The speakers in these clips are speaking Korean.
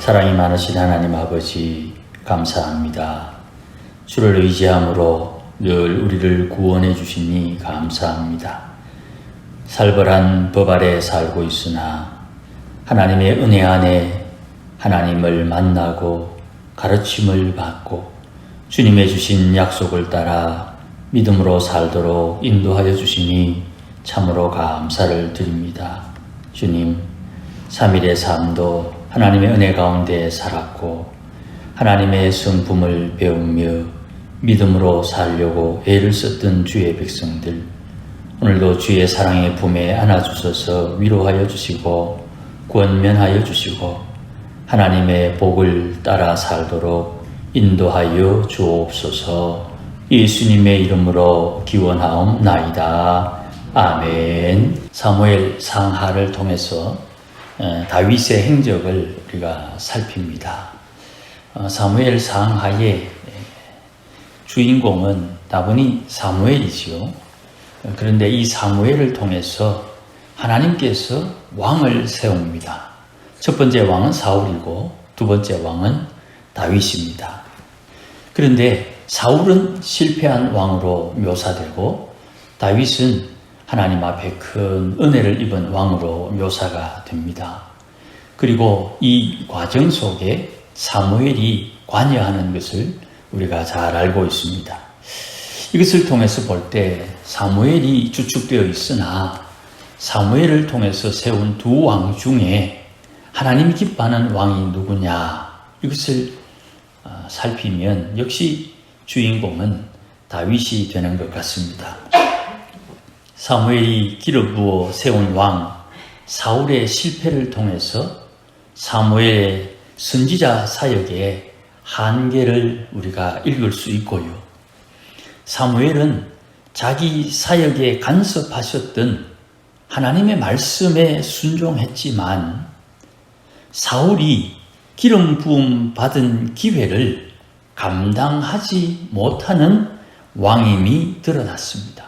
사랑이 많으신 하나님 아버지 감사합니다. 주를 의지함으로 늘 우리를 구원해 주시니 감사합니다. 살벌한 법 아래 살고 있으나 하나님의 은혜 안에 하나님을 만나고 가르침을 받고 주님의 주신 약속을 따라 믿음으로 살도록 인도하여 주시니 참으로 감사를 드립니다. 주님, 3일의 삶도 하나님의 은혜 가운데 살았고 하나님의 성품을 배우며 믿음으로 살려고 애를 썼던 주의 백성들, 오늘도 주의 사랑의 품에 안아주셔서 위로하여 주시고 권면하여 주시고 하나님의 복을 따라 살도록 인도하여 주옵소서. 예수님의 이름으로 기원하옵나이다. 아멘. 사무엘 상하를 통해서 다윗의 행적을 우리가 살핍니다. 사무엘 상하의 주인공은 다분히 사무엘이지요. 그런데 이 사무엘을 통해서 하나님께서 왕을 세웁니다. 첫 번째 왕은 사울이고 두 번째 왕은 다윗입니다. 그런데 사울은 실패한 왕으로 묘사되고 다윗은 하나님 앞에 큰 은혜를 입은 왕으로 묘사가 됩니다. 그리고 이 과정 속에 사무엘이 관여하는 것을 우리가 잘 알고 있습니다. 이것을 통해서 볼 때 사무엘이 주축되어 있으나 사무엘을 통해서 세운 두 왕 중에 하나님이 기뻐하는 왕이 누구냐, 이것을 살피면 역시 주인공은 다윗이 되는 것 같습니다. 사무엘이 기름부어 세운 왕 사울의 실패를 통해서 사무엘의 선지자 사역의 한계를 우리가 읽을 수 있고요. 사무엘은 자기 사역에 간섭하셨던 하나님의 말씀에 순종했지만 사울이 기름 부음 받은 기회를 감당하지 못하는 왕임이 드러났습니다.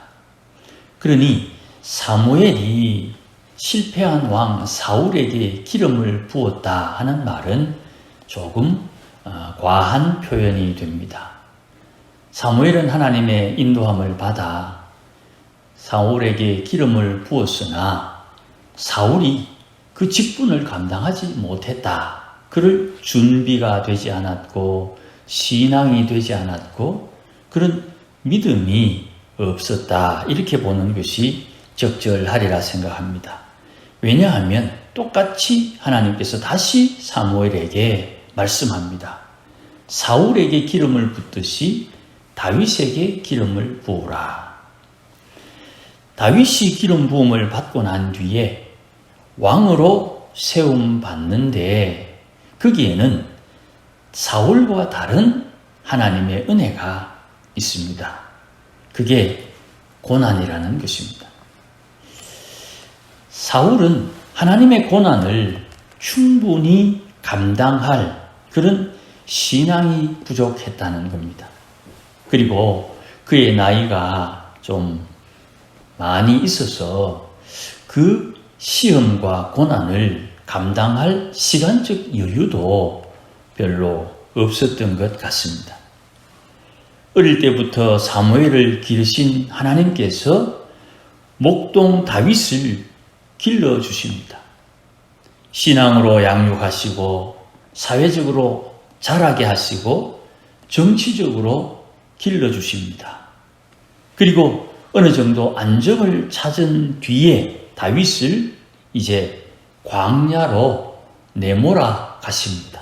그러니 사무엘이 실패한 왕 사울에게 기름을 부었다 하는 말은 조금 과한 표현이 됩니다. 사무엘은 하나님의 인도함을 받아 사울에게 기름을 부었으나 사울이 그 직분을 감당하지 못했다. 그럴 준비가 되지 않았고 신앙이 되지 않았고 그런 믿음이 없었다. 이렇게 보는 것이 적절하리라 생각합니다. 왜냐하면 똑같이 하나님께서 다시 사무엘에게 말씀합니다. 사울에게 기름을 붓듯이 다윗에게 기름을 부으라. 다윗이 기름 부음을 받고 난 뒤에 왕으로 세움 받는데 거기에는 사울과 다른 하나님의 은혜가 있습니다. 그게 고난이라는 것입니다. 사울은 하나님의 고난을 충분히 감당할 그런 신앙이 부족했다는 겁니다. 그리고 그의 나이가 좀 많이 있어서 그 시험과 고난을 감당할 시간적 여유도 별로 없었던 것 같습니다. 어릴 때부터 사무엘을 기르신 하나님께서 목동 다윗을 길러주십니다. 신앙으로 양육하시고 사회적으로 자라게 하시고 정치적으로 길러주십니다. 그리고 어느 정도 안정을 찾은 뒤에 다윗을 이제 광야로 내몰아 가십니다.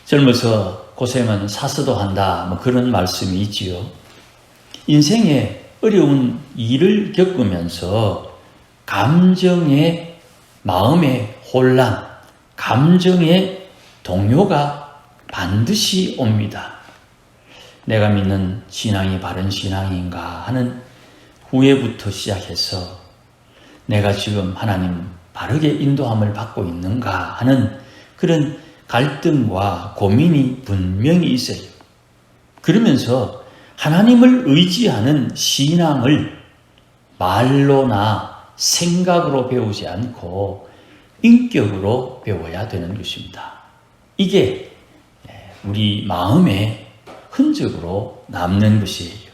젊어서 고생은 사서도 한다, 그런 말씀이 있지요. 인생에 어려운 일을 겪으면서 감정의 마음의 혼란, 감정의 동요가 반드시 옵니다. 내가 믿는 신앙이 바른 신앙인가 하는 후회부터 시작해서 내가 지금 하나님 바르게 인도함을 받고 있는가 하는 그런 갈등과 고민이 분명히 있어요. 그러면서 하나님을 의지하는 신앙을 말로나 생각으로 배우지 않고 인격으로 배워야 되는 것입니다. 이게 우리 마음의 흔적으로 남는 것이에요.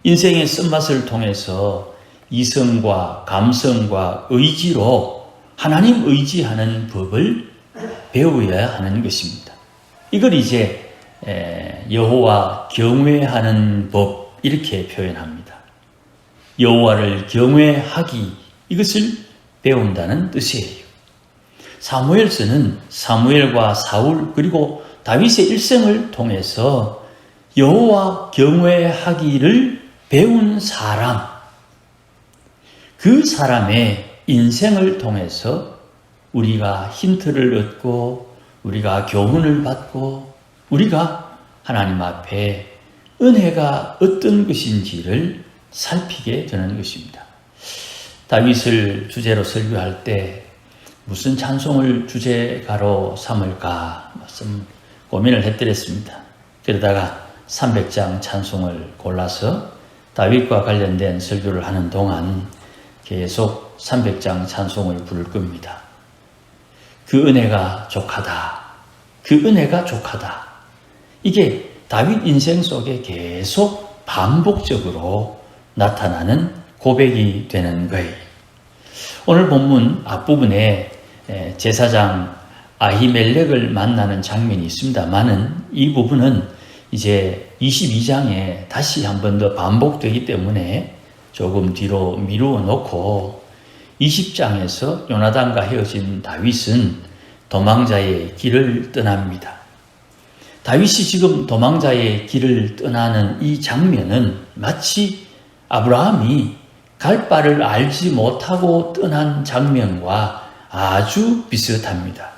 인생의 쓴맛을 통해서 이성과 감성과 의지로 하나님 의지하는 법을 배워야 하는 것입니다. 이걸 이제 여호와 경외하는 법 이렇게 표현합니다. 여호와를 경외하기, 이것을 배운다는 뜻이에요. 사무엘서는 사무엘과 사울 그리고 다윗의 일생을 통해서 여호와 경외하기를 배운 사람, 그 사람의 인생을 통해서 우리가 힌트를 얻고 우리가 교훈을 받고 우리가 하나님 앞에 은혜가 어떤 것인지를 살피게 되는 것입니다. 다윗을 주제로 설교할 때 무슨 찬송을 주제가로 삼을까 고민을 했더랬습니다. 그러다가 300장 찬송을 골라서 다윗과 관련된 설교를 하는 동안 계속 300장 찬송을 부를 겁니다. 그 은혜가 족하다. 그 은혜가 족하다. 이게 다윗 인생 속에 계속 반복적으로 나타나는 고백이 되는 거예요. 오늘 본문 앞부분에 제사장 아히멜렉을 만나는 장면이 있습니다만은 이 부분은 이제 22장에 다시 한 번 더 반복되기 때문에 조금 뒤로 미루어 놓고 20장에서 요나단과 헤어진 다윗은 도망자의 길을 떠납니다. 다윗이 지금 도망자의 길을 떠나는 이 장면은 마치 아브라함이 갈 바를 알지 못하고 떠난 장면과 아주 비슷합니다.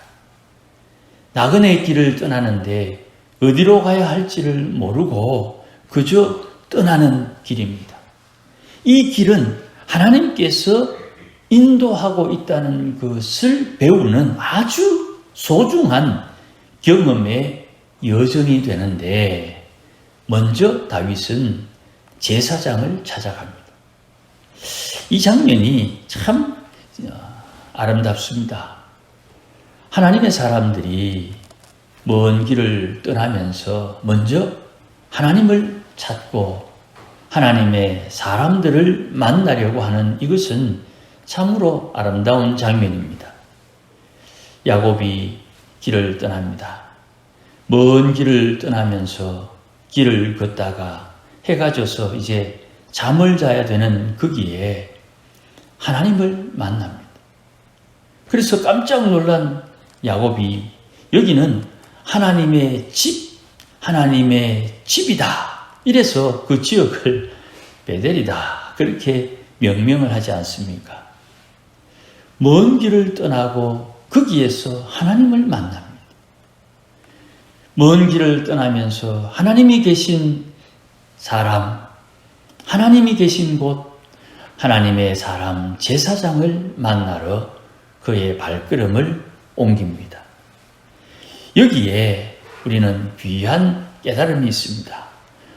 나그네의 길을 떠나는데 어디로 가야 할지를 모르고 그저 떠나는 길입니다. 이 길은 하나님께서 인도하고 있다는 것을 배우는 아주 소중한 경험의 여정이 되는데 먼저 다윗은 제사장을 찾아갑니다. 이 장면이 참 아름답습니다. 하나님의 사람들이 먼 길을 떠나면서 먼저 하나님을 찾고 하나님의 사람들을 만나려고 하는 이것은 참으로 아름다운 장면입니다. 야곱이 길을 떠납니다. 먼 길을 떠나면서 길을 걷다가 해가 져서 이제 잠을 자야 되는 거기에 하나님을 만납니다. 그래서 깜짝 놀란 야곱이 여기는 하나님의 집, 하나님의 집이다. 이래서 그 지역을 베델이다. 그렇게 명명을 하지 않습니까? 먼 길을 떠나고 거기에서 하나님을 만납니다. 먼 길을 떠나면서 하나님이 계신 사람, 하나님이 계신 곳, 하나님의 사람 제사장을 만나러 그의 발걸음을 옮깁니다. 여기에 우리는 귀한 깨달음이 있습니다.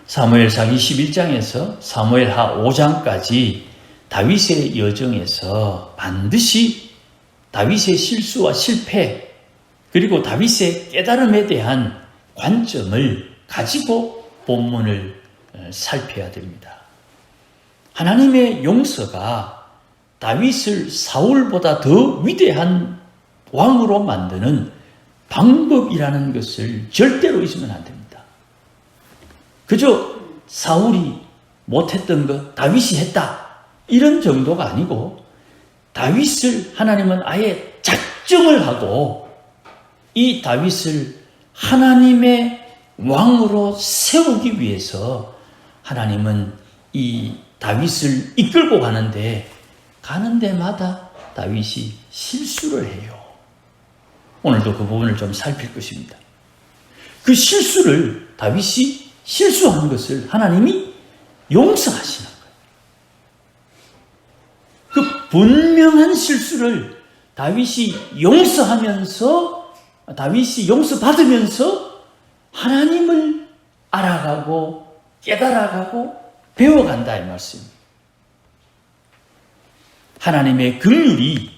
사무엘상 21장에서 사무엘하 5장까지 다윗의 여정에서 반드시 다윗의 실수와 실패 그리고 다윗의 깨달음에 대한 관점을 가지고 본문을 살펴야 됩니다. 하나님의 용서가 다윗을 사울보다 더 위대한 왕으로 만드는 방법이라는 것을 절대로 잊으면 안 됩니다. 그저 사울이 못했던 것 다윗이 했다 이런 정도가 아니고 다윗을 하나님은 아예 작정을 하고 이 다윗을 하나님의 왕으로 세우기 위해서 하나님은 이 다윗을 이끌고 가는 데마다 다윗이 실수를 해요. 오늘도 그 부분을 좀 살필 것입니다. 그 실수를 다윗이 실수한 것을 하나님이 용서하시는 거예요. 그 분명한 실수를 다윗이 용서받으면서 하나님을 알아가고 깨달아가고 배워간다 이 말씀. 하나님의 긍휼이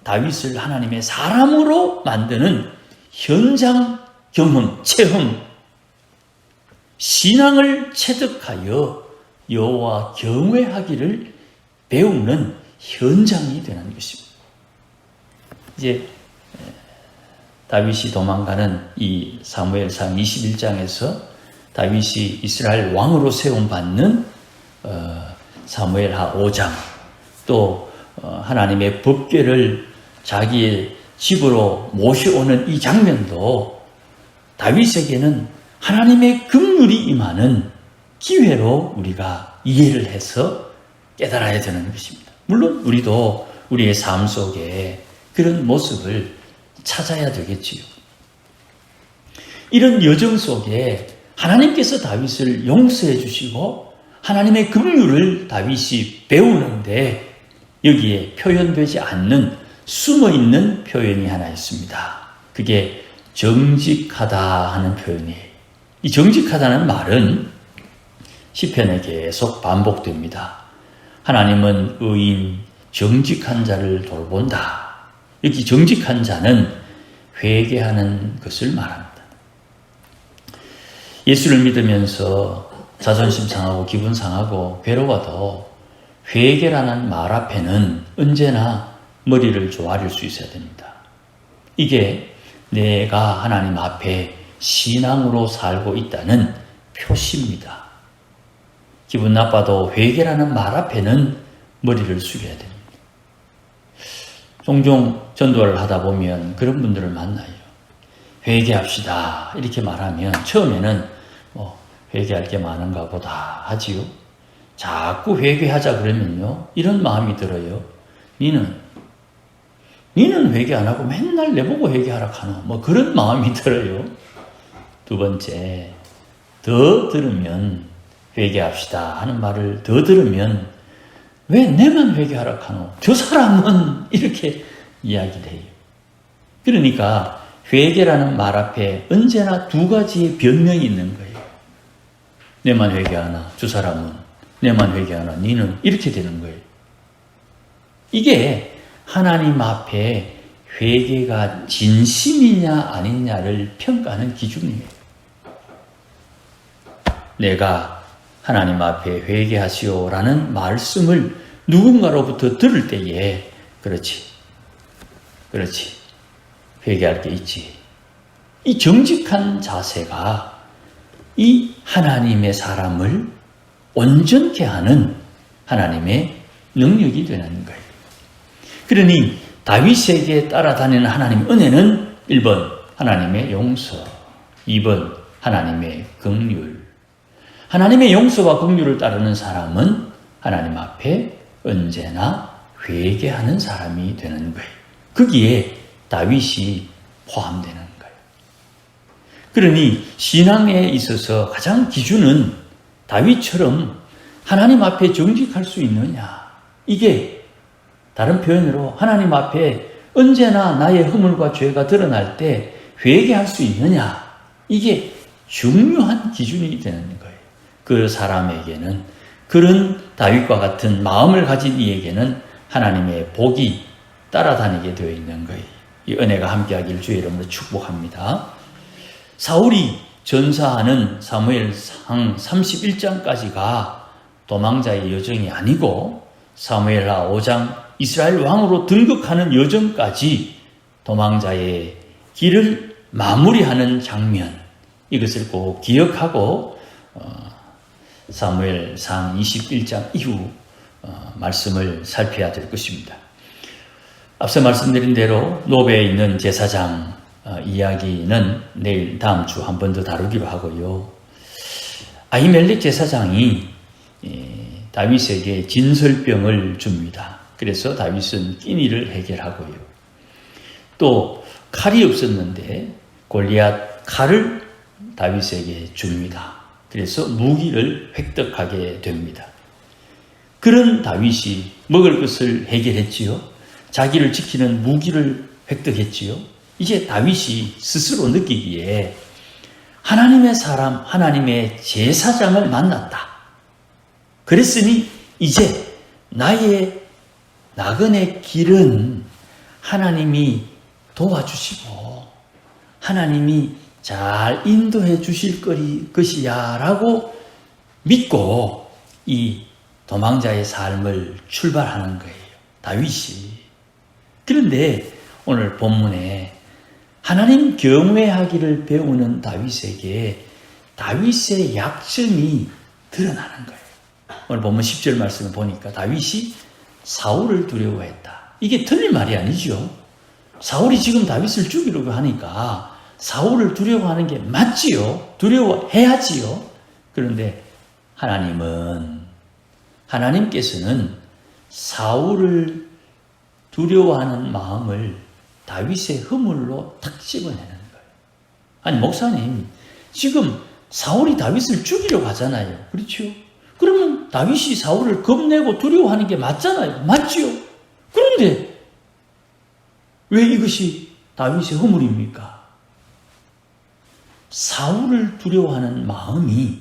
다윗을 하나님의 사람으로 만드는 현장 경험, 체험, 신앙을 체득하여 여호와 경외하기를 배우는 현장이 되는 것입니다. 이제 다윗이 도망가는 이 사무엘상 21장에서 다윗이 이스라엘 왕으로 세움받는 사무엘하 5장, 또 하나님의 법궤를 자기의 집으로 모셔오는 이 장면도 다윗에게는 하나님의 긍휼이 임하는 기회로 우리가 이해를 해서 깨달아야 되는 것입니다. 물론 우리도 우리의 삶 속에 그런 모습을 찾아야 되겠지요. 이런 여정 속에 하나님께서 다윗을 용서해 주시고 하나님의 긍휼을 다윗이 배우는데 여기에 표현되지 않는 숨어있는 표현이 하나 있습니다. 그게 정직하다 하는 표현이에요. 이 정직하다는 말은 시편에 계속 반복됩니다. 하나님은 의인, 정직한 자를 돌본다. 여기 정직한 자는 회개하는 것을 말합니다. 예수를 믿으면서 자존심 상하고 기분 상하고 괴로워도 회개라는 말 앞에는 언제나 머리를 조아릴 수 있어야 됩니다. 이게 내가 하나님 앞에 신앙으로 살고 있다는 표시입니다. 기분 나빠도 회개라는 말 앞에는 머리를 숙여야 됩니다. 종종 전도를 하다 보면 그런 분들을 만나요. 회개합시다 이렇게 말하면 처음에는 회개할 게 많은가 보다 하지요. 자꾸 회개하자 그러면요 이런 마음이 들어요. 니는 회개 안 하고 맨날 내보고 회개하라 하노. 그런 마음이 들어요. 두 번째, 더 들으면 회개합시다 하는 말을 더 들으면 왜 내만 회개하라 하노? 저 사람은 이렇게 이야기를 해요. 그러니까 회개라는 말 앞에 언제나 두 가지의 변명이 있는 거예요. 내만 회개하나? 저 사람은 내만 회개하나? 니는? 이렇게 되는 거예요. 이게 하나님 앞에 회개가 진심이냐 아니냐를 평가하는 기준이에요. 내가 하나님 앞에 회개하시오라는 말씀을 누군가로부터 들을 때에 그렇지 회개할 게 있지. 이 정직한 자세가 이 하나님의 사람을 온전케 하는 하나님의 능력이 되는 거예요. 그러니 다윗에게 따라다니는 하나님의 은혜는 1번 하나님의 용서, 2번 하나님의 긍휼. 하나님의 용서와 긍휼을 따르는 사람은 하나님 앞에 언제나 회개하는 사람이 되는 거예요. 거기에 다윗이 포함되는 거예요. 그러니 신앙에 있어서 가장 기준은 다윗처럼 하나님 앞에 정직할 수 있느냐. 이게 다른 표현으로 하나님 앞에 언제나 나의 허물과 죄가 드러날 때 회개할 수 있느냐. 이게 중요한 기준이 되는 거예요. 그 사람에게는, 그런 다윗과 같은 마음을 가진 이에게는 하나님의 복이 따라다니게 되어 있는 거예요. 이 은혜가 함께하기를 주의 이름으로 축복합니다. 사울이 전사하는 사무엘상 31장까지가 도망자의 여정이 아니고 사무엘하 5장 이스라엘 왕으로 등극하는 여정까지 도망자의 길을 마무리하는 장면, 이것을 꼭 기억하고 사무엘상 21장 이후 말씀을 살펴야 될 것입니다. 앞서 말씀드린 대로 노베에 있는 제사장 이야기는 내일 다음 주 한 번 더 다루기로 하고요. 아히멜렉 제사장이 다윗에게 진설병을 줍니다. 그래서 다윗은 끼니를 해결하고요. 또 칼이 없었는데 골리앗 칼을 다윗에게 줍니다. 그래서 무기를 획득하게 됩니다. 그런 다윗이 먹을 것을 해결했지요. 자기를 지키는 무기를 획득했지요. 이제 다윗이 스스로 느끼기에 하나님의 사람, 하나님의 제사장을 만났다. 그랬으니 이제 나의 나그네 길은 하나님이 도와주시고 하나님이 잘 인도해 주실 것이야 라고 믿고 이 도망자의 삶을 출발하는 거예요. 다윗이. 그런데 오늘 본문에 하나님 경외하기를 배우는 다윗에게 다윗의 약점이 드러나는 거예요. 오늘 본문 10절 말씀을 보니까 다윗이 사울을 두려워했다. 이게 틀린 말이 아니죠. 사울이 지금 다윗을 죽이려고 하니까 사울을 두려워하는 게 맞지요. 두려워해야지요. 그런데 하나님께서는 사울을 두려워하는 마음을 다윗의 허물로 탁 집어내는 거예요. 아니 목사님, 지금 사울이 다윗을 죽이려고 하잖아요. 그렇죠? 그러면 다윗이 사울을 겁내고 두려워하는 게 맞잖아요. 맞지요? 그런데 왜 이것이 다윗의 허물입니까? 사울을 두려워하는 마음이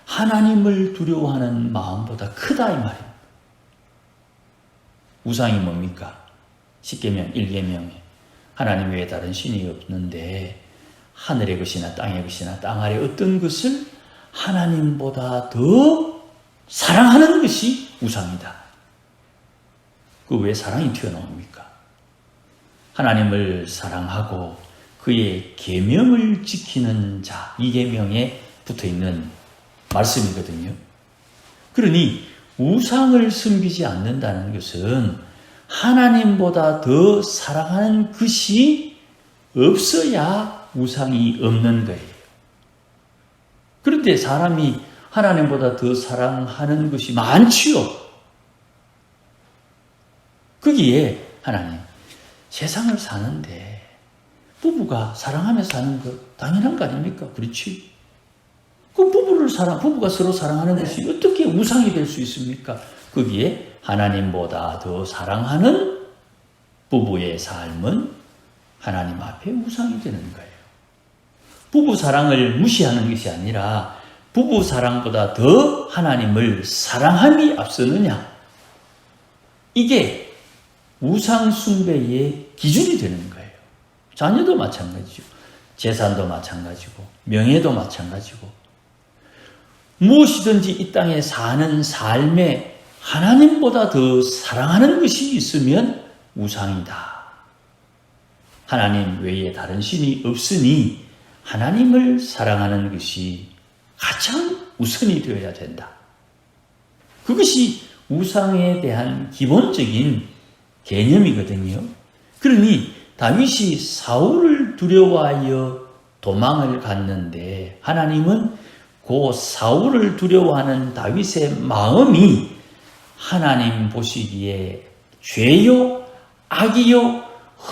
하나님을 두려워하는 마음보다 크다 이 말입니다. 우상이 뭡니까? 10계명, 1계명에 하나님 외에 다른 신이 없는데 하늘의 것이나 땅의 것이나 땅 아래 어떤 것을 하나님보다 더 사랑하는 것이 우상이다. 그 왜 사랑이 튀어나옵니까? 하나님을 사랑하고 그의 계명을 지키는 자, 이 계명에 붙어있는 말씀이거든요. 그러니 우상을 섬기지 않는다는 것은 하나님보다 더 사랑하는 것이 없어야 우상이 없는 거예요. 그런데 사람이 하나님보다 더 사랑하는 것이 많지요. 거기에 하나님, 세상을 사는데 부부가 사랑하며 사는 것 당연한 거 아닙니까? 그렇지? 그 부부가 서로 사랑하는 것이 어떻게 우상이 될 수 있습니까? 거기에 하나님보다 더 사랑하는 부부의 삶은 하나님 앞에 우상이 되는 거예요. 부부 사랑을 무시하는 것이 아니라 부부 사랑보다 더 하나님을 사랑함이 앞서느냐? 이게 우상 숭배의 기준이 되는 거예요. 자녀도 마찬가지죠. 재산도 마찬가지고 명예도 마찬가지고 무엇이든지 이 땅에 사는 삶에 하나님보다 더 사랑하는 것이 있으면 우상이다. 하나님 외에 다른 신이 없으니 하나님을 사랑하는 것이 가장 우선이 되어야 된다. 그것이 우상에 대한 기본적인 개념이거든요. 그러니 다윗이 사울을 두려워하여 도망을 갔는데 하나님은 그 사울을 두려워하는 다윗의 마음이 하나님 보시기에 죄요, 악이요,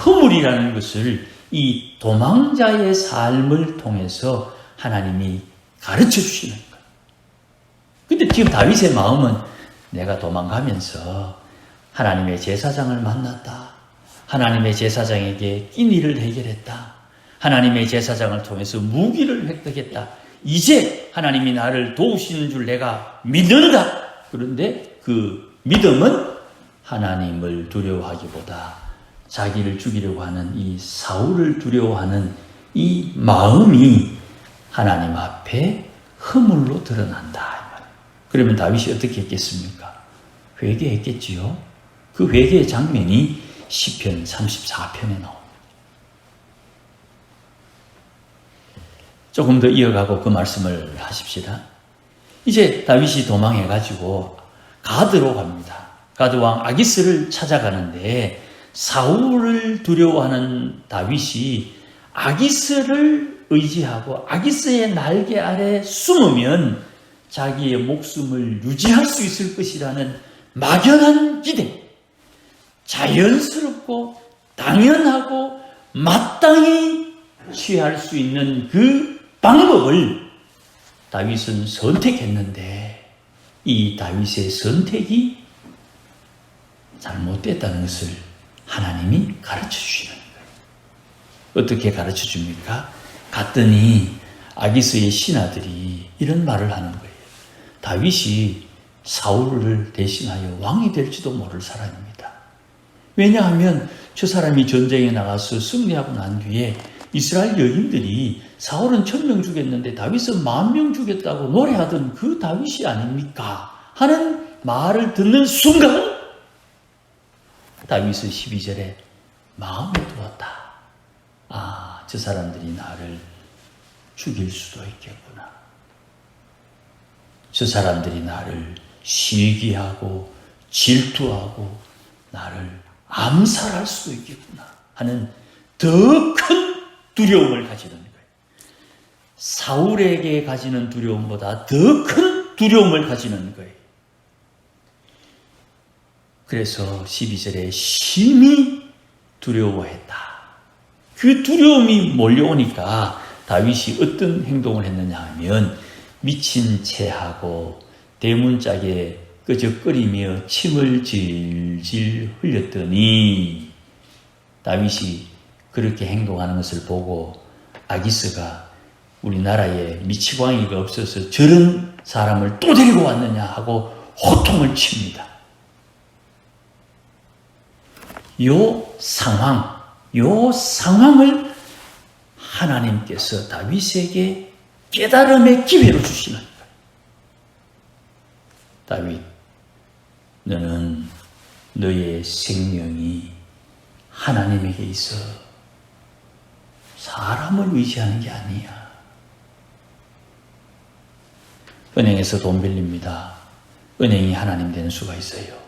허물이라는 것을 이 도망자의 삶을 통해서 하나님이 가르쳐 주시는 거예요. 근데 지금 다윗의 마음은 내가 도망가면서 하나님의 제사장을 만났다. 하나님의 제사장에게 낀 일을 해결했다. 하나님의 제사장을 통해서 무기를 획득했다. 이제 하나님이 나를 도우시는 줄 내가 믿는다. 그런데 그 믿음은 하나님을 두려워하기보다 자기를 죽이려고 하는 이 사울을 두려워하는 이 마음이 하나님 앞에 허물로 드러난다. 그러면 다윗이 어떻게 했겠습니까? 회개했겠지요. 그 회개의 장면이 시편 34편에 나옵니다. 조금 더 이어가고 그 말씀을 하십시다. 이제 다윗이 도망해가지고 가드로 갑니다. 가드 왕 아기스를 찾아가는데 사울을 두려워하는 다윗이 아기스를 의지하고 아기스의 날개 아래 숨으면 자기의 목숨을 유지할 수 있을 것이라는 막연한 기대, 자연스럽고 당연하고 마땅히 취할 수 있는 그 방법을 다윗은 선택했는데 이 다윗의 선택이 잘못됐다는 것을 하나님이 가르쳐 주시는 거예요. 어떻게 가르쳐 줍니까? 갔더니 아기스의 신하들이 이런 말을 하는 거예요. 다윗이 사울을 대신하여 왕이 될지도 모를 사람입니다. 왜냐하면 저 사람이 전쟁에 나가서 승리하고 난 뒤에 이스라엘 여인들이 사울은 1000명 죽였는데 다윗은 10,000명 죽였다고 노래하던 그 다윗이 아닙니까? 하는 말을 듣는 순간 다윗은 12절에 마음에 두었다. 아, 저 사람들이 나를 죽일 수도 있겠구나. 저 사람들이 나를 시기하고 질투하고 나를 암살할 수도 있겠구나 하는 더 큰 두려움을 가지는 거예요. 사울에게 가지는 두려움보다 더 큰 두려움을 가지는 거예요. 그래서 12절에 심히 두려워했다. 그 두려움이 몰려오니까 다윗이 어떤 행동을 했느냐 하면 미친 채 하고 대문짝에 끄적거리며 침을 질질 흘렸더니 다윗이 그렇게 행동하는 것을 보고 아기스가 우리나라에 미치광이가 없어서 저런 사람을 또 데리고 왔느냐 하고 호통을 칩니다. 요 상황을 하나님께서 다윗에게 깨달음의 기회로 주시는 거예요. 다윗, 너는 너의 생명이 하나님에게 있어 사람을 의지하는 게 아니야. 은행에서 돈 빌립니다. 은행이 하나님 되는 수가 있어요.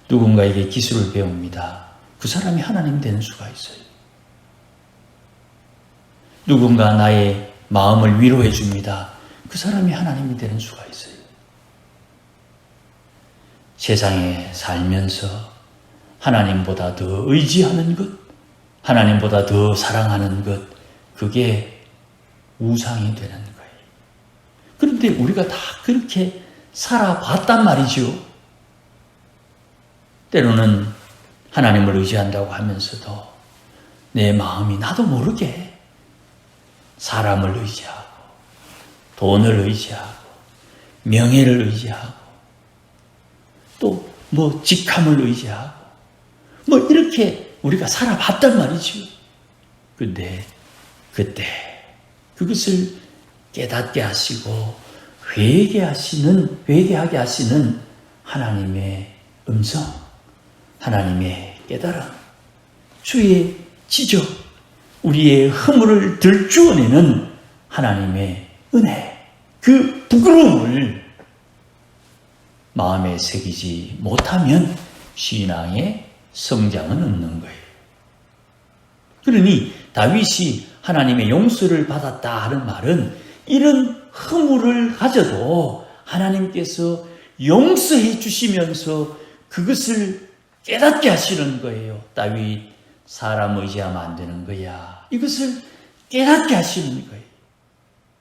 누군가에게 기술을 배웁니다. 그 사람이 하나님 되는 수가 있어요. 누군가 나의 마음을 위로해 줍니다. 그 사람이 하나님이 되는 수가 있어요. 세상에 살면서 하나님보다 더 의지하는 것, 하나님보다 더 사랑하는 것, 그게 우상이 되는 거예요. 그런데 우리가 다 그렇게 살아봤단 말이죠. 때로는 하나님을 의지한다고 하면서도 내 마음이 나도 모르게 사람을 의지하고 돈을 의지하고 명예를 의지하고 또 뭐 직함을 의지하고 뭐 이렇게 우리가 살아봤단 말이죠. 근데 그때 그것을 깨닫게 하시고 회개하게 하시는 하나님의 음성, 하나님의 깨달음, 주의 지적, 우리의 허물을 들추어내는 하나님의 은혜, 그 부끄러움을 마음에 새기지 못하면 신앙의 성장은 없는 거예요. 그러니 다윗이 하나님의 용서를 받았다 하는 말은 이런 허물을 가져도 하나님께서 용서해 주시면서 그것을 깨닫게 하시는 거예요. 다윗, 사람 의지하면 안 되는 거야. 이것을 깨닫게 하시는 거예요.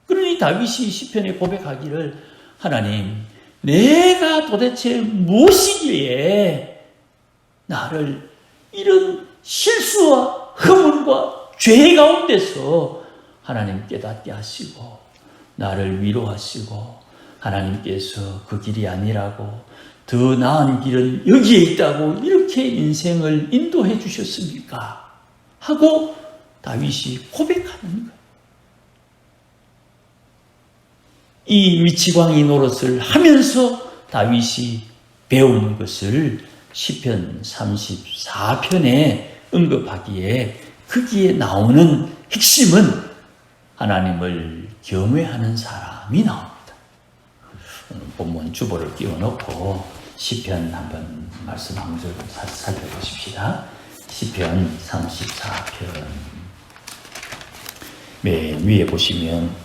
그러니 다윗이 시편에 고백하기를 하나님, 내가 도대체 무엇이기에 나를 이런 실수와 허물과 죄 가운데서 하나님 깨닫게 하시고 나를 위로하시고 하나님께서 그 길이 아니라고 더 나은 길은 여기에 있다고 이렇게 인생을 인도해 주셨습니까? 하고 다윗이 고백하는 거예요. 이 미치광이 노릇을 하면서 다윗이 배운 것을 시편 34편에 언급하기에 거기에 나오는 핵심은 하나님을 경외하는 사람이 나옵니다. 본문 주보를 끼워놓고 시편 한번 말씀 한 절 살펴보십시다. 시편 34편 맨 위에 보시면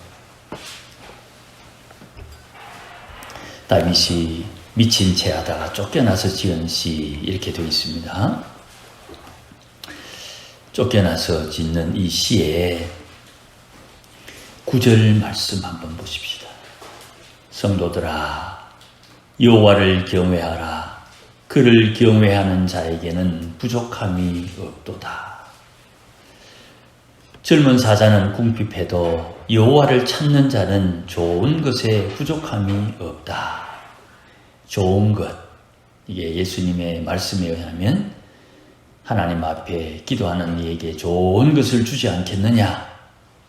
다윗이 미친 채 하다가 쫓겨나서 지은 시 이렇게 되어 있습니다. 쫓겨나서 짓는 이 시에 9절 말씀 한번 보십시다. 성도들아, 여호와를 경외하라. 그를 경외하는 자에게는 부족함이 없도다. 젊은 사자는 궁핍해도 여호와를 찾는 자는 좋은 것에 부족함이 없다. 좋은 것, 이게 예수님의 말씀에 의하면 하나님 앞에 기도하는 이에게 좋은 것을 주지 않겠느냐?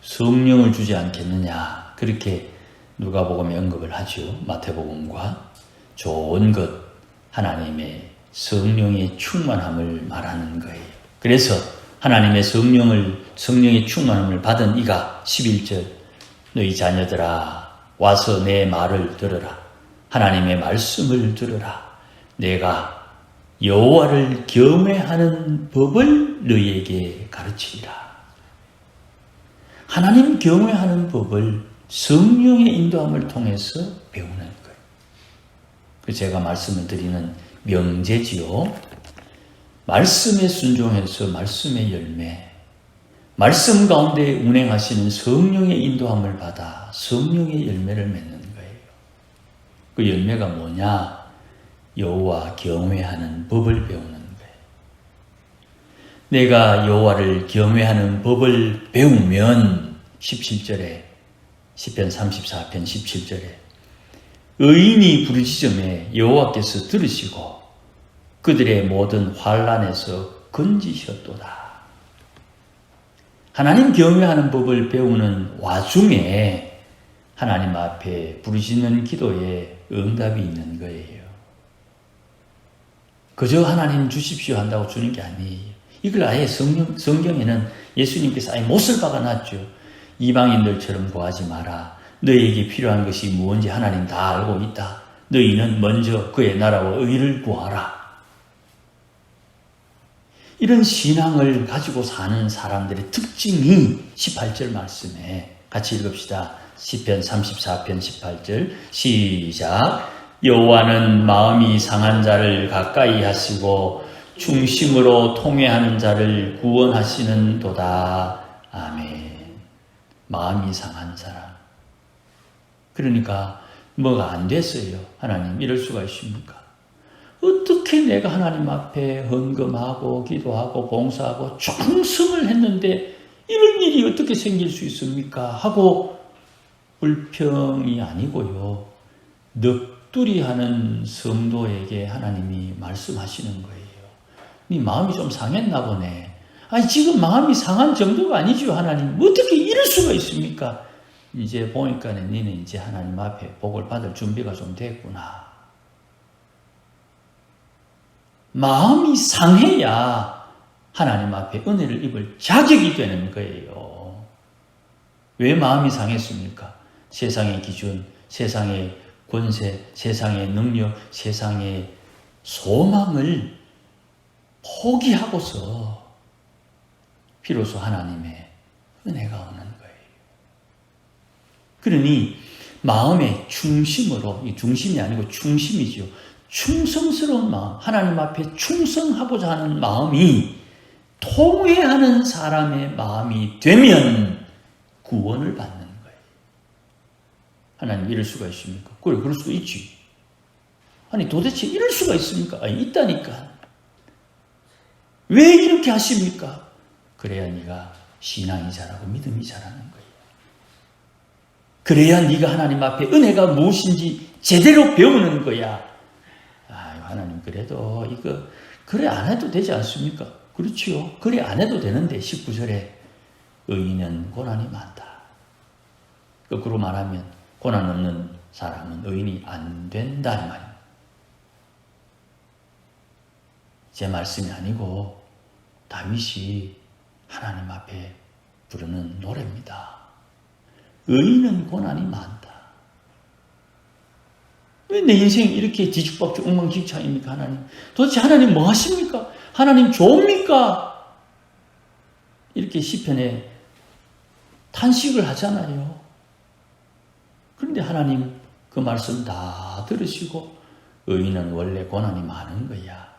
성령을 주지 않겠느냐? 그렇게 누가복음에 언급을 하죠. 마태복음과 좋은 것, 하나님의 성령의 충만함을 말하는 거예요. 그래서 하나님의 성령의 충만함을 받은 이가 11절 너희 자녀들아 와서 내 말을 들으라. 하나님의 말씀을 들으라. 내가 여호와를 경외하는 법을 너희에게 가르치리라. 하나님 경외하는 법을 성령의 인도함을 통해서 배우는 거예요. 그래서 제가 말씀을 드리는 명제지요. 말씀에 순종해서 말씀의 열매, 말씀 가운데 운행하시는 성령의 인도함을 받아 성령의 열매를 맺는 거예요. 그 열매가 뭐냐? 여호와 경외하는 법을 배우는 거예요. 내가 여호와를 경외하는 법을 배우면 17절에 시편 34편 17절에 의인이 부르짖음에 여호와께서 들으시고 그들의 모든 환난에서 건지셨도다. 하나님 경외하는 법을 배우는 와중에 하나님 앞에 부르짖는 기도에 응답이 있는 거예요. 그저 하나님 주십시오 한다고 주는 게 아니에요. 이걸 아예 성경에는 예수님께서 아예 못을 박아놨죠. 이방인들처럼 구하지 마라. 너희에게 필요한 것이 무엇인지 하나님 다 알고 있다. 너희는 먼저 그의 나라와 의를 구하라. 이런 신앙을 가지고 사는 사람들의 특징이 18절 말씀에 같이 읽읍시다. 시편 34편 18절 시작. 여호와는 마음이 상한 자를 가까이 하시고 중심으로 통회하는 자를 구원하시는 도다. 아멘. 마음이 상한 사람. 그러니까 뭐가 안 됐어요. 하나님 이럴 수가 있습니까? 어떻게 내가 하나님 앞에 헌금하고 기도하고 봉사하고 충성을 했는데 이런 일이 어떻게 생길 수 있습니까? 하고 불평이 아니고요. 넋두리 하는 성도에게 하나님이 말씀하시는 거예요. 네 마음이 좀 상했나 보네. 아니 지금 마음이 상한 정도가 아니죠. 하나님 어떻게 이럴 수가 있습니까? 이제 보니까 너는 이제 하나님 앞에 복을 받을 준비가 좀 됐구나. 마음이 상해야 하나님 앞에 은혜를 입을 자격이 되는 거예요. 왜 마음이 상했습니까? 세상의 기준, 세상의 권세, 세상의 능력, 세상의 소망을 포기하고서 비로소 하나님의 은혜가 오는 거예요. 그러니 마음의 중심으로, 이 중심이 아니고 중심이죠. 충성스러운 마음, 하나님 앞에 충성하고자 하는 마음이 통회하는 사람의 마음이 되면 구원을 받는 거예요. 하나님 이럴 수가 있습니까? 그래, 그럴 수도 있지. 아니 도대체 이럴 수가 있습니까? 아니, 있다니까. 왜 이렇게 하십니까? 그래야 네가 신앙이 자라고 믿음이 자라는 거예요. 그래야 네가 하나님 앞에 은혜가 무엇인지 제대로 배우는 거야. 아유, 하나님 그래도 이거 그래 안 해도 되지 않습니까? 그렇지요. 그래 안 해도 되는데 19절에 의인은 고난이 많다. 거꾸로 말하면 고난 없는 사람은 의인이 안 된다는 말입니다. 제 말씀이 아니고 다윗이 하나님 앞에 부르는 노래입니다. 의인은 고난이 많다. 왜 내 인생 이렇게 뒤죽박죽 엉망진창입니까? 하나님 도대체 하나님 뭐 하십니까? 하나님 좋습니까? 이렇게 시편에 탄식을 하잖아요. 그런데 하나님 그 말씀 다 들으시고 의인은 원래 고난이 많은 거야.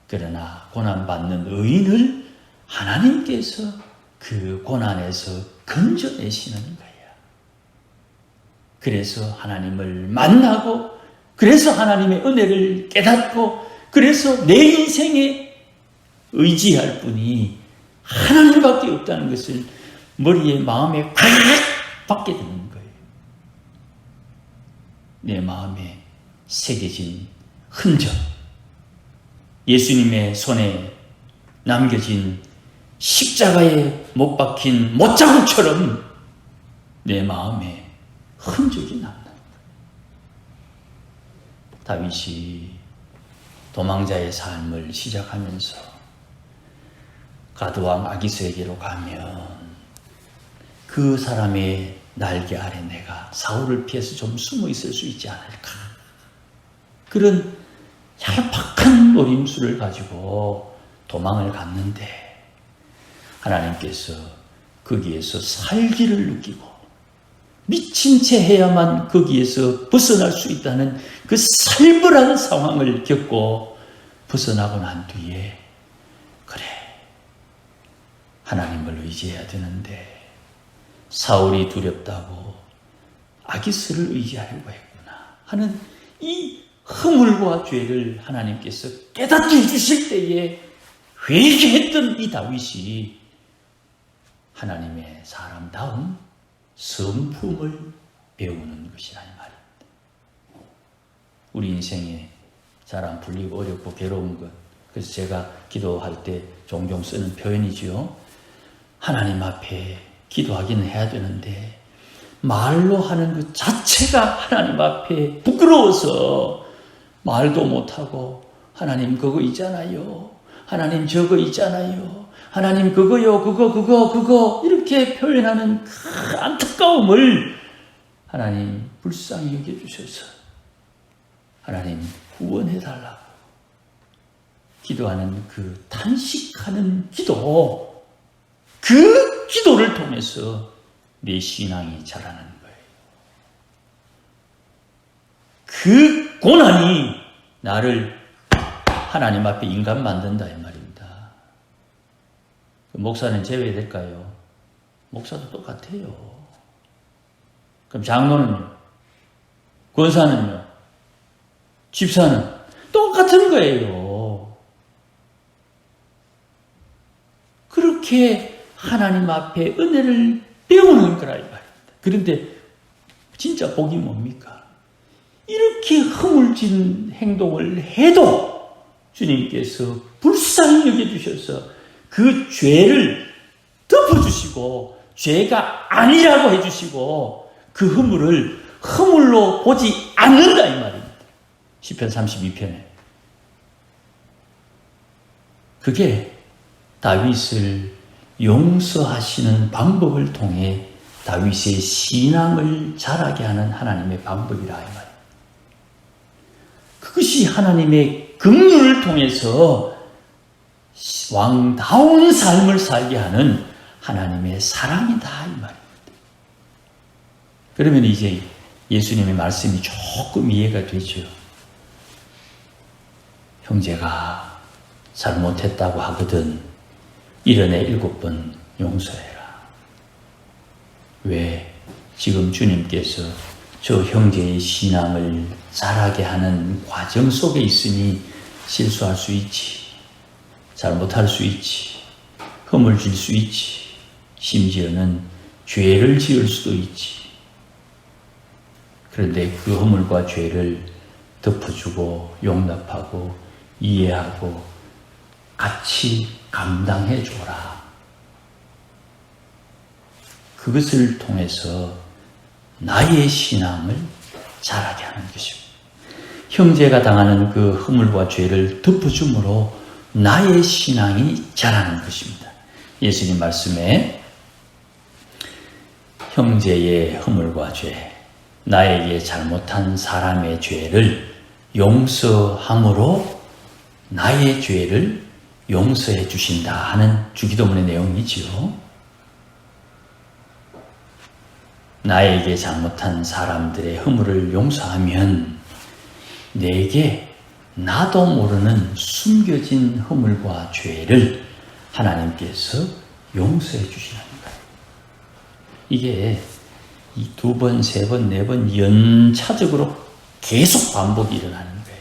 그러나 고난받는 의인을 하나님께서 그 고난에서 건져내시는 거야. 그래서 하나님을 만나고 그래서 하나님의 은혜를 깨닫고 그래서 내 인생에 의지할 분이 하나님밖에 없다는 것을 머리에 마음에 콱 받게 되는 거예요. 내 마음에 새겨진 흔적, 예수님의 손에 남겨진 십자가에 못 박힌 못자국처럼 내 마음에 흔적이 남는다. 다윗이 도망자의 삶을 시작하면서 가드왕 아기스에게로 가면 그 사람의 날개 아래 내가 사울을 피해서 좀 숨어 있을 수 있지 않을까. 그런 얄팍한 노림수를 가지고 도망을 갔는데 하나님께서 거기에서 살기를 느끼고 미친 채 해야만 거기에서 벗어날 수 있다는 그 살벌한 상황을 겪고 벗어나고 난 뒤에 그래, 하나님을 의지해야 되는데 사울이 두렵다고 아기스를 의지하려고 했구나 하는 이 허물과 죄를 하나님께서 깨닫게 해주실 때에 회개했던 이 다윗이 하나님의 사람다운 성품을 배우는 것이라 이 말입니다. 우리 인생에 잘 안 풀리고 어렵고 괴로운 것, 그래서 제가 기도할 때 종종 쓰는 표현이지요. 하나님 앞에 기도하기는 해야 되는데 말로 하는 것 자체가 하나님 앞에 부끄러워서 말도 못하고 하나님 그거 있잖아요, 하나님 저거 있잖아요, 하나님 그거요, 그거 이렇게 표현하는 그 안타까움을 하나님 불쌍히 여겨주셔서 하나님 구원해달라고 기도하는 그 탄식하는 기도, 그 기도를 통해서 내 신앙이 자라는 거예요. 그 고난이 나를 하나님 앞에 인간 만든다 이 말입니다. 목사는 제외될까요? 목사도 똑같아요. 그럼 장로는요? 권사는요? 집사는 똑같은 거예요. 그렇게 하나님 앞에 은혜를 배우는 거라 이 말입니다. 그런데 진짜 복이 뭡니까? 이렇게 허물진 행동을 해도 주님께서 불쌍히 여겨주셔서 그 죄를 덮어주시고 죄가 아니라고 해주시고 그 허물을 허물로 보지 않는다 이 말입니다. 시편 32편에. 그게 다윗을 용서하시는 방법을 통해 다윗의 신앙을 자라게 하는 하나님의 방법이라 이 말입니다. 그것이 하나님의 긍휼을 통해서 왕다운 삶을 살게 하는 하나님의 사랑이다 이 말입니다. 그러면 이제 예수님의 말씀이 조금 이해가 되죠. 형제가 잘못했다고 하거든 1년에 7번 용서해라. 왜? 지금 주님께서 저 형제의 신앙을 자라게 하는 과정 속에 있으니 실수할 수 있지, 잘못할 수 있지, 허물질 수 있지, 심지어는 죄를 지을 수도 있지. 그런데 그 허물과 죄를 덮어주고 용납하고 이해하고 같이 감당해 줘라. 그것을 통해서 나의 신앙을 자라게 하는 것입니다. 형제가 당하는 그 허물과 죄를 덮어줌으로 나의 신앙이 자라는 것입니다. 예수님 말씀에 형제의 허물과 죄, 나에게 잘못한 사람의 죄를 용서함으로 나의 죄를 용서해 주신다 하는 주기도문의 내용이지요. 나에게 잘못한 사람들의 허물을 용서하면 내게 나도 모르는 숨겨진 허물과 죄를 하나님께서 용서해 주시는 거예요. 이게 이 2번, 3번, 4번 연차적으로 계속 반복이 일어나는 거예요.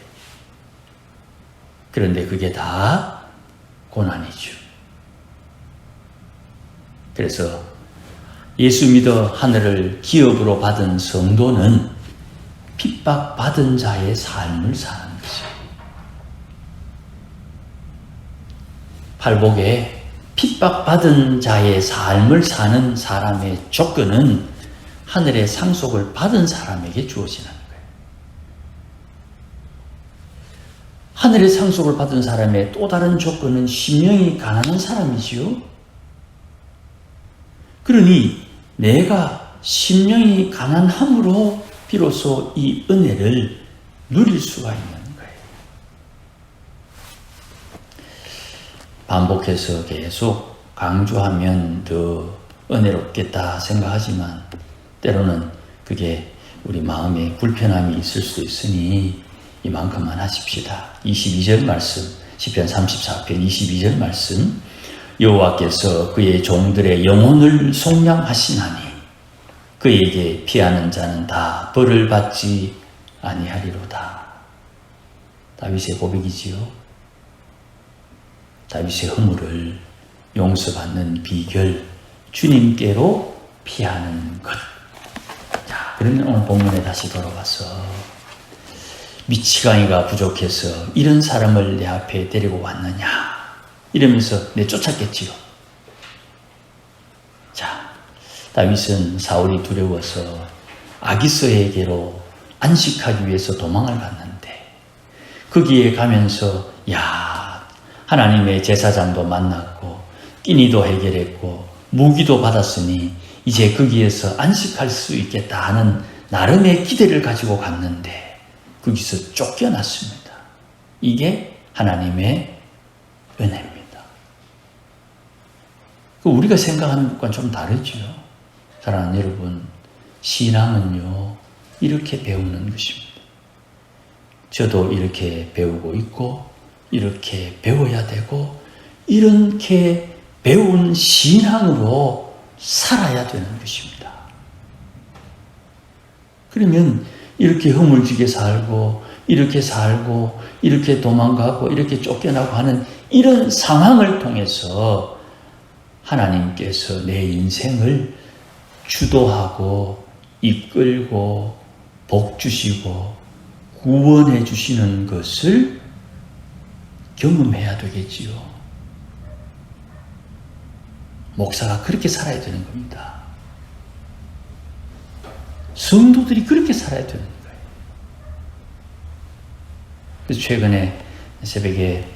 그런데 그게 다 고난이죠. 그래서 예수 믿어 하늘을 기업으로 받은 성도는 핍박받은 자의 삶을 사는 것이에요. 팔복에 핍박받은 자의 삶을 사는 사람의 조건은 하늘의 상속을 받은 사람에게 주어지는 거예요. 하늘의 상속을 받은 사람의 또 다른 조건은 심령이 가난한 사람이지요. 그러니 내가 심령이 가난함으로 비로소 이 은혜를 누릴 수가 있는 거예요. 반복해서 계속 강조하면 더 은혜롭겠다 생각하지만 때로는 그게 우리 마음에 불편함이 있을 수 있으니 이만큼만 하십시다. 22절 말씀, 시편 34편 22절 말씀, 여호와께서 그의 종들의 영혼을 속량하시나니 그에게 피하는 자는 다 벌을 받지 아니하리로다. 다윗의 고백이지요. 다윗의 허물을 용서받는 비결, 주님께로 피하는 것. 자, 그러면 오늘 본문에 다시 돌아와서 미치광이가 부족해서 이런 사람을 내 앞에 데리고 왔느냐 이러면서 내쫓았겠지요. 자, 다윗은 사울이 두려워서 아기스에게로 안식하기 위해서 도망을 갔는데 거기에 가면서 하나님의 제사장도 만났고 끼니도 해결했고 무기도 받았으니 이제 거기에서 안식할 수 있겠다 하는 나름의 기대를 가지고 갔는데 거기서 쫓겨났습니다. 이게 하나님의 은혜입니다. 우리가 생각하는 것과는 좀 다르죠. 사랑하는 여러분, 신앙은요 이렇게 배우는 것입니다. 저도 이렇게 배우고 있고 이렇게 배워야 되고 이렇게 배운 신앙으로 살아야 되는 것입니다. 그러면 이렇게 허물지게 살고 이렇게 도망가고 이렇게 쫓겨나고 하는 이런 상황을 통해서 하나님께서 내 인생을 주도하고 이끌고 복 주시고 구원해 주시는 것을 경험해야 되겠지요. 목사가 그렇게 살아야 되는 겁니다. 성도들이 그렇게 살아야 되는 거예요. 그래서 최근에 새벽에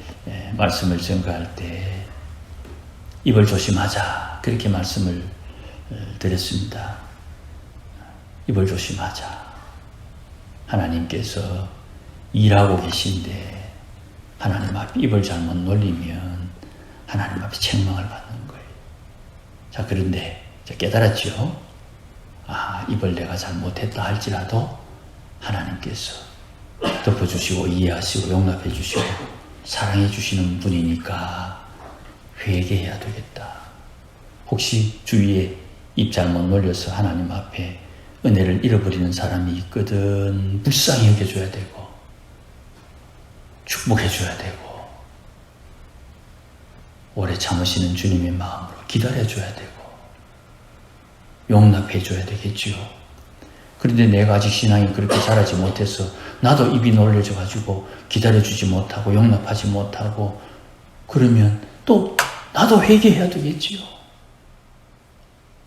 말씀을 전가할 때 입을 조심하자 그렇게 말씀을 드렸습니다. 입을 조심하자. 하나님께서 일하고 계신데 하나님 앞에 입을 잘못 놀리면 하나님 앞에 책망을 받는 거예요. 자, 그런데 깨달았죠. 입을 내가 잘못했다 할지라도 하나님께서 덮어주시고 이해하시고 용납해 주시고 사랑해 주시는 분이니까 회개해야 되겠다. 혹시 주위에 입 잘못 놀려서 하나님 앞에 은혜를 잃어버리는 사람이 있거든. 불쌍히 여겨줘야 되고 축복해줘야 되고 오래 참으시는 주님의 마음으로 기다려줘야 되고 용납해줘야 되겠지요. 그런데 내가 아직 신앙이 그렇게 자라지 못해서 나도 입이 놀려져가지고 기다려주지 못하고 용납하지 못하고 그러면 또 나도 회개해야 되겠지요.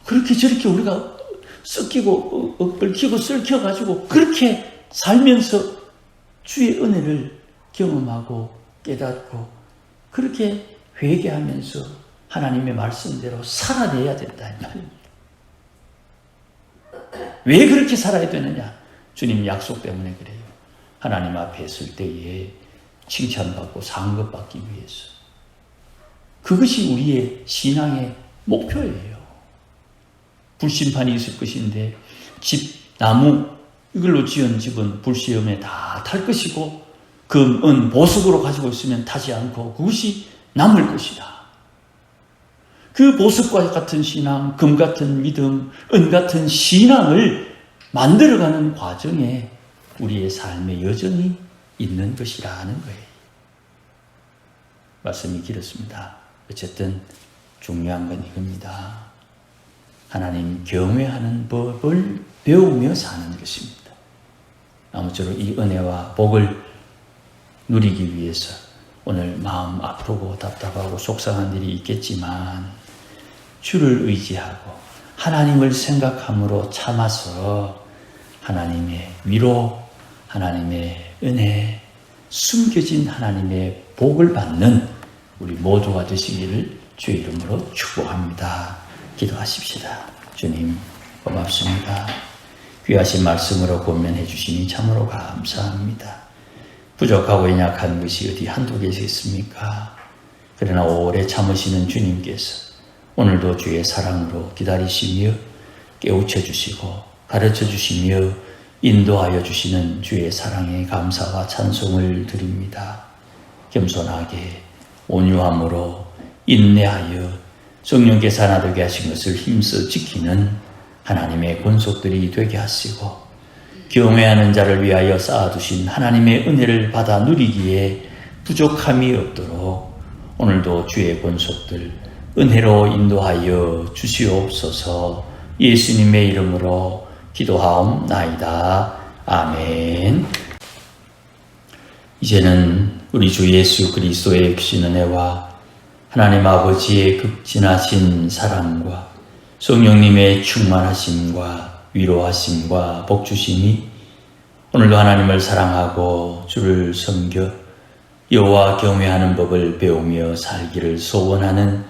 그렇게 저렇게 우리가 썩히고 얽히고 썩혀가지고 그렇게 살면서 주의 은혜를 경험하고 깨닫고 그렇게 회개하면서 하나님의 말씀대로 살아내야 된다 이 말입니다. 왜 그렇게 살아야 되느냐? 주님 약속 때문에 그래요. 하나님 앞에 있을 때에 칭찬받고 상급받기 위해서. 그것이 우리의 신앙의 목표예요. 불심판이 있을 것인데 나무 이걸로 지은 집은 불시험에 다 탈 것이고 금, 은, 보석으로 가지고 있으면 타지 않고 그것이 남을 것이다. 그 보석과 같은 신앙, 금 같은 믿음, 은 같은 신앙을 만들어가는 과정에 우리의 삶의 여정이 있는 것이라는 거예요. 말씀이 길었습니다. 어쨌든 중요한 건 이겁니다. 하나님 경외하는 법을 배우며 사는 것입니다. 아무쪼록 이 은혜와 복을 누리기 위해서 오늘 마음 아프고 답답하고 속상한 일이 있겠지만 주를 의지하고 하나님을 생각함으로 참아서 하나님의 위로, 하나님의 은혜, 숨겨진 하나님의 복을 받는 우리 모두가 되시기를 주의 이름으로 축복합니다. 기도하십시다. 주님 고맙습니다. 귀하신 말씀으로 권면해 주시니 참으로 감사합니다. 부족하고 연약한 것이 어디 한두 개씩 있습니까? 그러나 오래 참으시는 주님께서 오늘도 주의 사랑으로 기다리시며 깨우쳐 주시고 가르쳐 주시며 인도하여 주시는 주의 사랑에 감사와 찬송을 드립니다. 겸손하게 온유함으로 인내하여 성령께서 하나 되게 하신 것을 힘써 지키는 하나님의 권속들이 되게 하시고 경외하는 자를 위하여 쌓아두신 하나님의 은혜를 받아 누리기에 부족함이 없도록 오늘도 주의 권속들 은혜로 인도하여 주시옵소서. 예수님의 이름으로 기도하옵나이다. 아멘. 이제는 우리 주 예수 그리스도의 크신 은혜와 하나님 아버지의 극진하신 사랑과 성령님의 충만하심과 위로하심과 복주심이 오늘도 하나님을 사랑하고 주를 섬겨 여호와 경외하는 법을 배우며 살기를 소원하는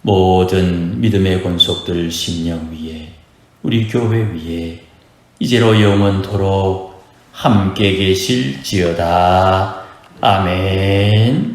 모든 믿음의 권속들 심령 위에 우리 교회 위에 이제로 영원토록 함께 계실지어다. 아멘.